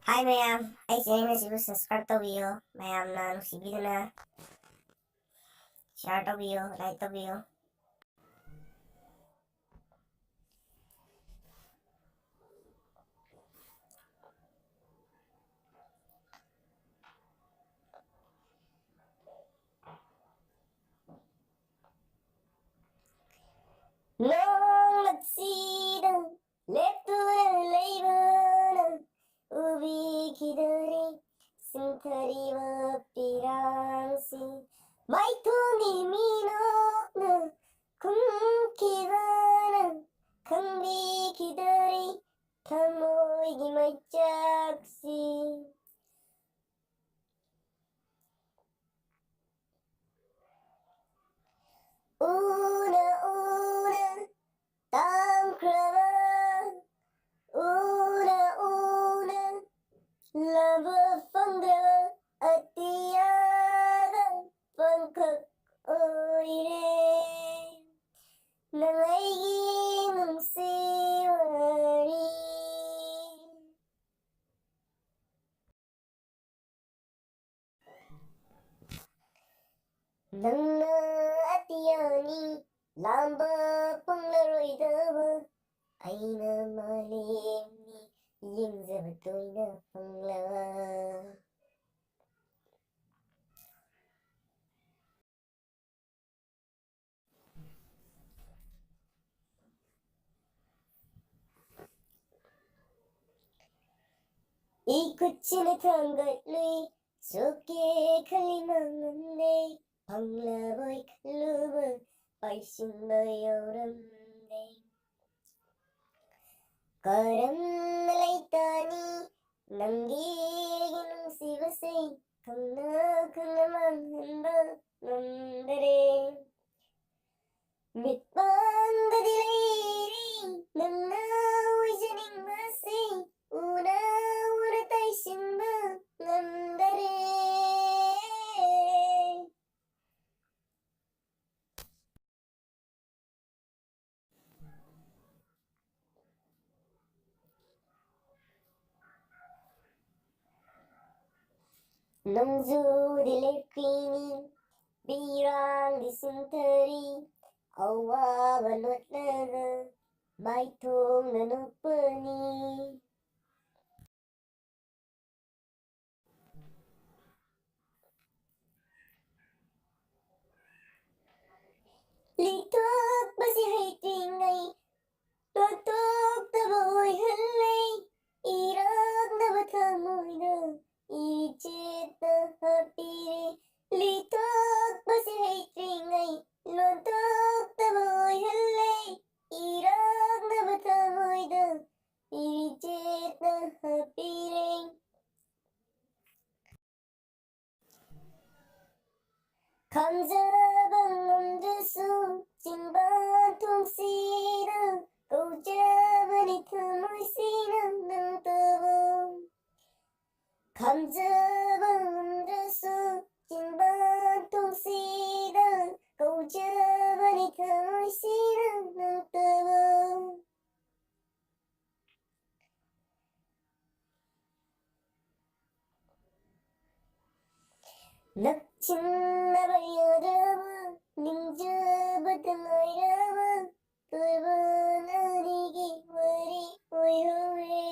Hai Mayam, ay sini na siya subscribe twbiu. Mayam na video na share twbiu, like twbiu. Nonglak leptuna leibana ubi kidari sintariwa pirangsi maitomi mino na kumkibana kambi kidari tamoigi majaksi. Una tangkrama, una lava fangrama atiyaga pangkak oire nangaying siwari. Nangna atiyani lamba panglaroy daba ay na malim ni yung zabatoy na panglawa. Ikutsina tanggatloy soke kalimanganday panglaboy kalubag ay simbayoramday. Karam nalaitani nanggiging sibasay kang naman handa nandare. Mitpanda dilayri nang naway janing masay una tay simba nandare. Nangzu dilir pini birang disintari awa balot na maitong nanupani. Litok basihay tingay tutok taboy halay irag na batamoy na ichit na hapire. Litok basihay tingay tutok taboy halay irag na batamoy na ichit na hapire. 감자방 얹어서 찐바통 씨랑 꼬잡으니 틈을 씨는 눈떠보. 감자방 얹어서 찐바통 씨랑 꼬잡으니 틈을 씨는 눈떠보. 낙친나발여라마 닝저바탕아이라마 돌바나리기 와리 오이호에.